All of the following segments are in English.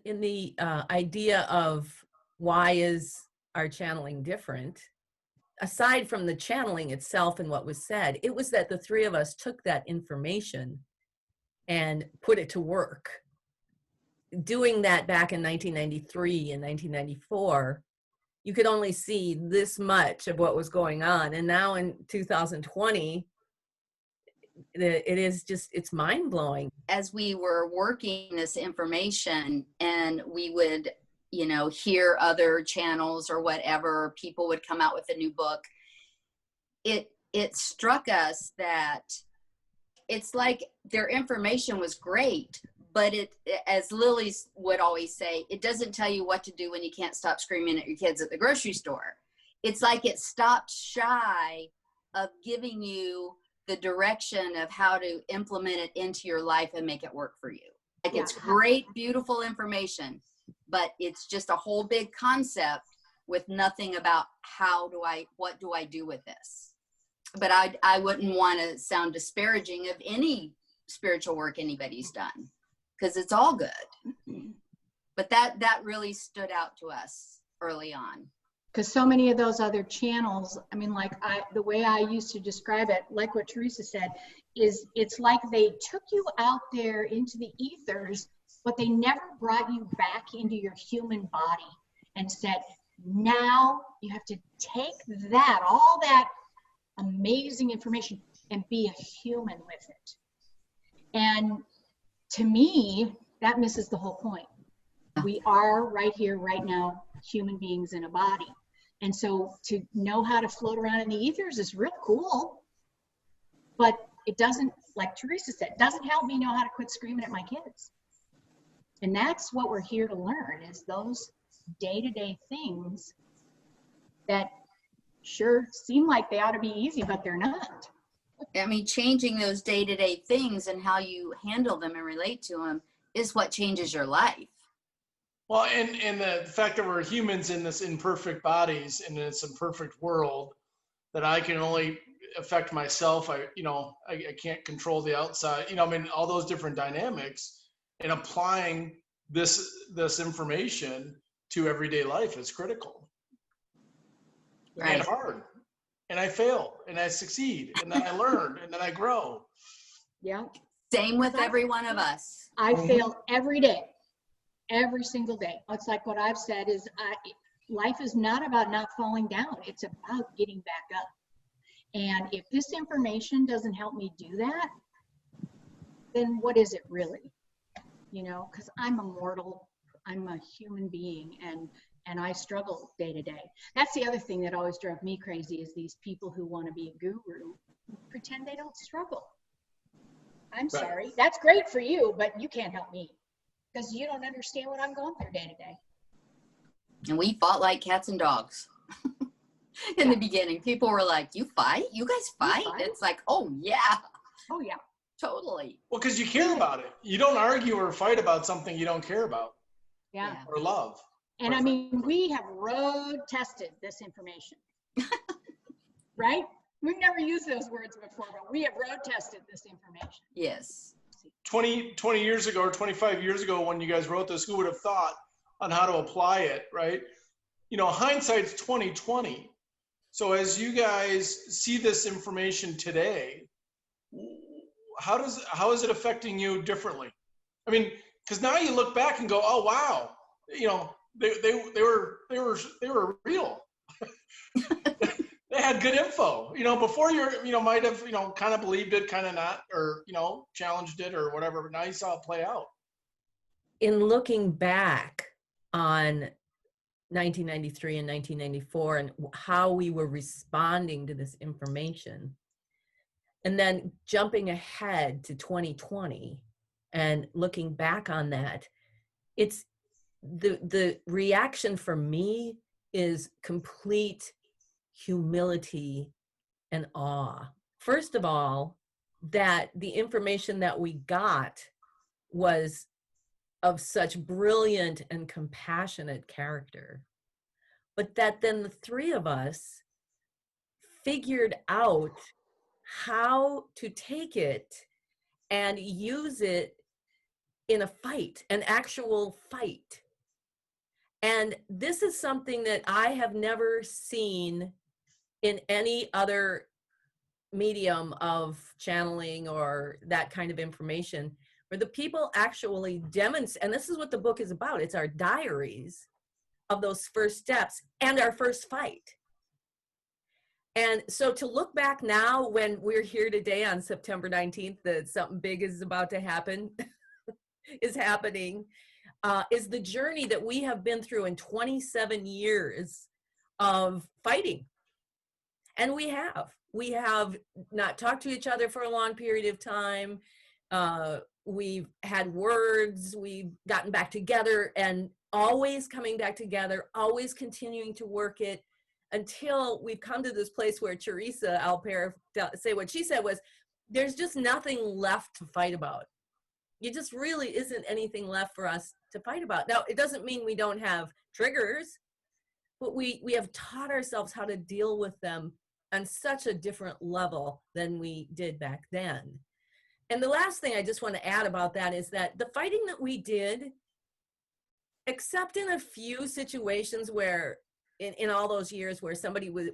In the idea of why is our channeling different, aside from the channeling itself and what was said, it was that the three of us took that information and put it to work. Doing that back in 1993 and 1994, you could only see this much of what was going on. And now in 2020, it is just, it's mind-blowing. As we were working this information and we would, hear other channels or whatever, people would come out with a new book, it struck us that it's like their information was great, but it, as Lily would always say, it doesn't tell you what to do when you can't stop screaming at your kids at the grocery store. It's like it stopped shy of giving you the direction of how to implement it into your life and make it work for you. Like, it's great, beautiful information, but it's just a whole big concept with nothing about what do I do with this? But I wouldn't want to sound disparaging of any spiritual work anybody's done, because it's all good. But that really stood out to us early on. Because so many of those other channels, I mean, the way I used to describe it, like what Teresa said, is it's like they took you out there into the ethers, but they never brought you back into your human body and said, now you have to take all that amazing information and be a human with it. And to me, that misses the whole point. We are right here, right now, human beings in a body. And so to know how to float around in the ethers is real cool, but it doesn't, like Teresa said, doesn't help me know how to quit screaming at my kids. And that's what we're here to learn, is those day-to-day things that sure seem like they ought to be easy, but they're not. I mean, changing those day-to-day things and how you handle them and relate to them is what changes your life. Well, and the fact that we're humans in this imperfect bodies in this imperfect world, that I can only affect myself. I can't control the outside. All those different dynamics, and applying this information to everyday life is critical. Right. And hard. And I fail, and I succeed, and then I learn, and then I grow. Yeah. Same with every one of us. I fail every day. Every single day. It's like what I've said is life is not about not falling down. It's about getting back up. And if this information doesn't help me do that, then what is it really? Because I'm a mortal, I'm a human being, and I struggle day to day. That's the other thing that always drove me crazy, is these people who want to be a guru pretend they don't struggle. I'm sorry. That's great for you, but you can't help me, because you don't understand what I'm going through day to day. And we fought like cats and dogs. In the beginning, people were like, you fight? You guys fight? It's like, oh, yeah. Oh, yeah. Totally. Well, because you care about it. You don't argue or fight about something you don't care about. Yeah. Or love. And I mean, we have road tested this information. Right? We've never used those words before, but we have road tested this information. Yes. 20 years ago or 25 years ago, when you guys wrote this, who would have thought on how to apply it, right? Hindsight's 2020. So as you guys see this information today, how is it affecting you differently? I mean, because now you look back and go, oh wow, they were real. They had good info. Before you might have kind of believed it, kind of not, or challenged it or whatever. But now you saw it play out. In looking back on 1993 and 1994 and how we were responding to this information, and then jumping ahead to 2020 and looking back on that, it's the reaction for me is complete humility and awe. First of all, that the information that we got was of such brilliant and compassionate character, but that then the three of us figured out how to take it and use it in a fight, an actual fight. And this is something that I have never seen in any other medium of channeling or that kind of information, where the people actually demonstrate, and this is what the book is about. It's our diaries of those first steps and our first fight. And so to look back now, when we're here today on September 19th, that something big is about to happen, is happening, is the journey that we have been through in 27 years of fighting. And we have not talked to each other for a long period of time. We've had words, we've gotten back together, and always coming back together, always continuing to work it, until we've come to this place where Teresa, I'll say what she said was, there's just nothing left to fight about. It just really isn't anything left for us to fight about. Now, it doesn't mean we don't have triggers, but we have taught ourselves how to deal with them on such a different level than we did back then. And the last thing I just want to add about that is that the fighting that we did, except in a few situations where in all those years where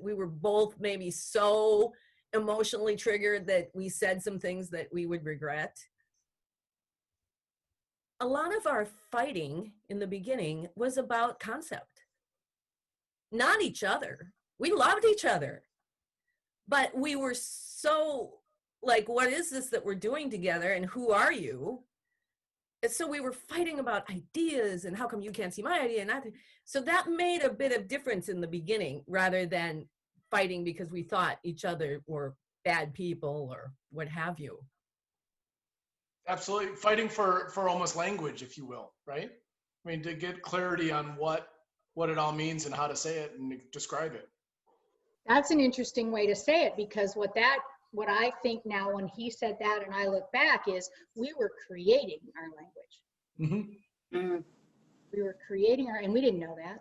we were both maybe so emotionally triggered that we said some things that we would regret. A lot of our fighting in the beginning was about concept, not each other. We loved each other, but we were so like, what is this that we're doing together, and who are you? And so we were fighting about ideas, and how come you can't see my idea? And so that made a bit of difference in the beginning, rather than fighting because we thought each other were bad people or what have you. Absolutely. Fighting for almost language, if you will, right? I mean, to get clarity on what it all means and how to say it and describe it. That's an interesting way to say it, because what I think now when he said that and I look back is we were creating our language. Mm. We were creating and we didn't know that,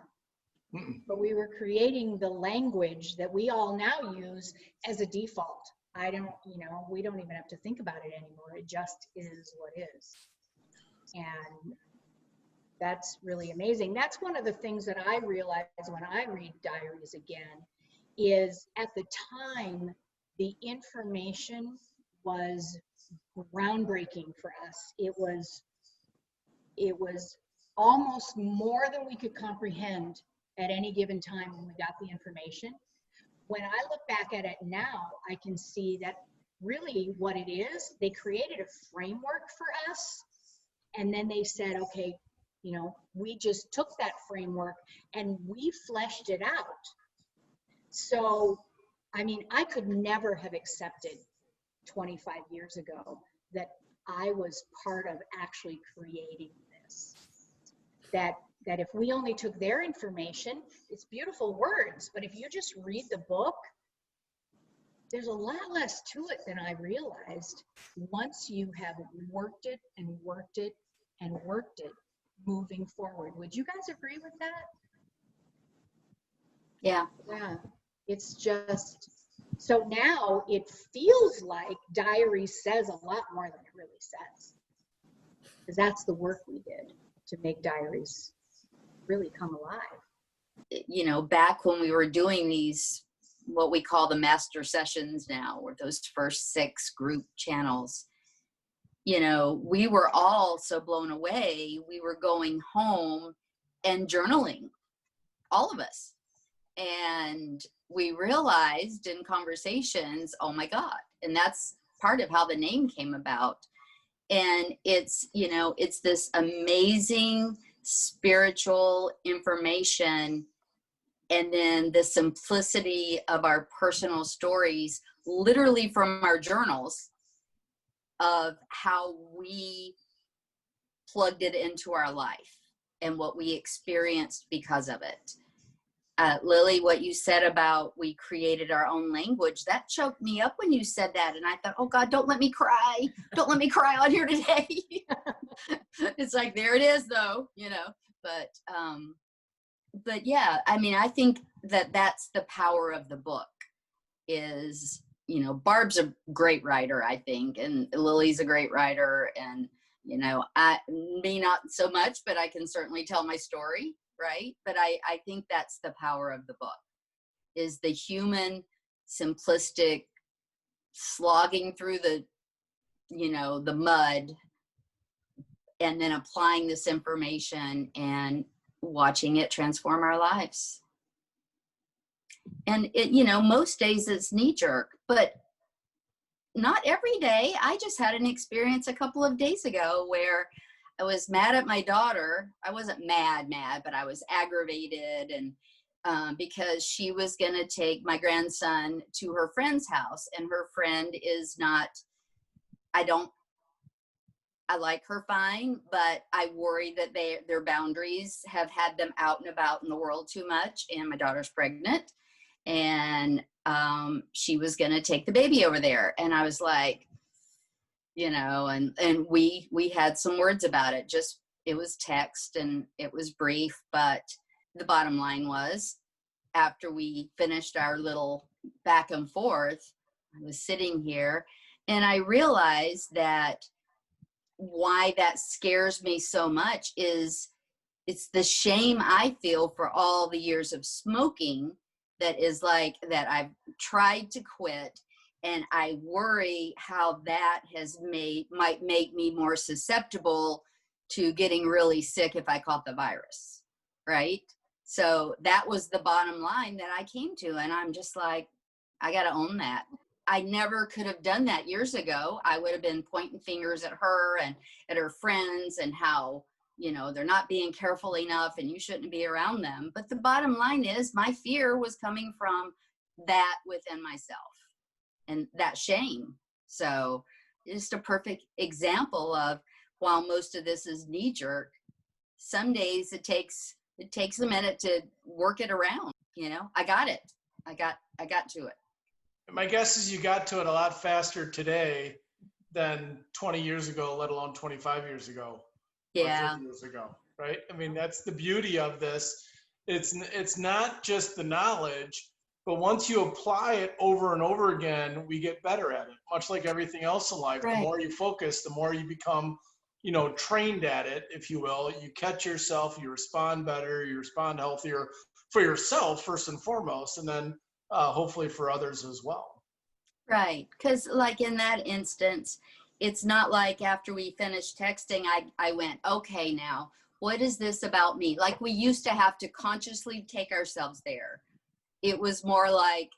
but we were creating the language that we all now use as a default. We don't even have to think about it anymore. It just is what is. And that's really amazing. That's one of the things that I realize when I read diaries again, is at the time, the information was groundbreaking for us. It was almost more than we could comprehend at any given time when we got the information. When I look back at it now, I can see that really what it is, they created a framework for us, and then they said, okay, we just took that framework and we fleshed it out. So, I mean, I could never have accepted 25 years ago that I was part of actually creating this. That if we only took their information, it's beautiful words, but if you just read the book, there's a lot less to it than I realized once you have worked it and worked it and worked it moving forward. Would you guys agree with that? Yeah. Yeah. It's just, so now it feels like diary says a lot more than it really says. Because that's the work we did to make diaries really come alive. Back when we were doing these, what we call the master sessions now, or those first 6 group channels, we were all so blown away. We were going home and journaling, all of us. And we realized in conversations, oh my God. And that's part of how the name came about. And it's this amazing spiritual information, and then the simplicity of our personal stories, literally from our journals, of how we plugged it into our life and what we experienced because of it. Lily, what you said about we created our own language, that choked me up when you said that. And I thought, oh God, don't let me cry. Don't let me cry on here today. It's like, there it is though, but yeah, I mean, I think that's the power of the book is, Barb's a great writer, I think, and Lily's a great writer, and, You know, me not so much, but I can certainly tell my story, right? But I think that's the power of the book, is the human, simplistic, slogging through the, you know, the mud, and then applying this information and watching it transform our lives. And it, you know, most days it's knee jerk, but not every day. I just had an experience a couple of days ago where I was mad at my daughter. I wasn't mad, but I was aggravated, and because she was going to take my grandson to her friend's house, and her friend is not, I like her fine, but I worry that their boundaries have had them out and about in the world too much. And my daughter's pregnant, and she was going to take the baby over there. And I was like, you know, and we had some words about it. Just, it was text and it was brief, but the bottom line was, after we finished our little back and forth, I was sitting here and I realized that why that scares me so much is it's the shame I feel for all the years of smoking that is like that I've tried to quit, and I worry how that might make me more susceptible to getting really sick if I caught the virus, right? So that was the bottom line that I came to, and I'm just like, I got to own that. I never could have done that years ago. I would have been pointing fingers at her and at her friends and how, you know, they're not being careful enough and you shouldn't be around them. But the bottom line is my fear was coming from that within myself and that shame. So just a perfect example of, while most of this is knee jerk, some days it takes a minute to work it around. You know, I got it. I got to it. My guess is you got to it a lot faster today than 20 years ago, let alone 25 years ago. Yeah. Or 50 years ago, right? I mean, that's the beauty of this. It's not just the knowledge, but once you apply it over and over again, we get better at it. Much like everything else in life, Right. The more you focus, the more you become, you know, trained at it, if you will. You catch yourself, you respond better, you respond healthier for yourself first and foremost, and then hopefully for others as well. Right. Because like in that instance, it's not like after we finished texting, I went, okay, now, what is this about me? Like we used to have to consciously take ourselves there. It was more like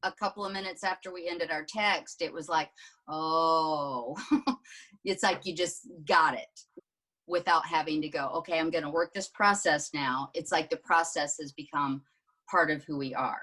a couple of minutes after we ended our text, it was like, oh, it's like you just got it without having to go, okay, I'm going to work this process now. It's like the process has become part of who we are.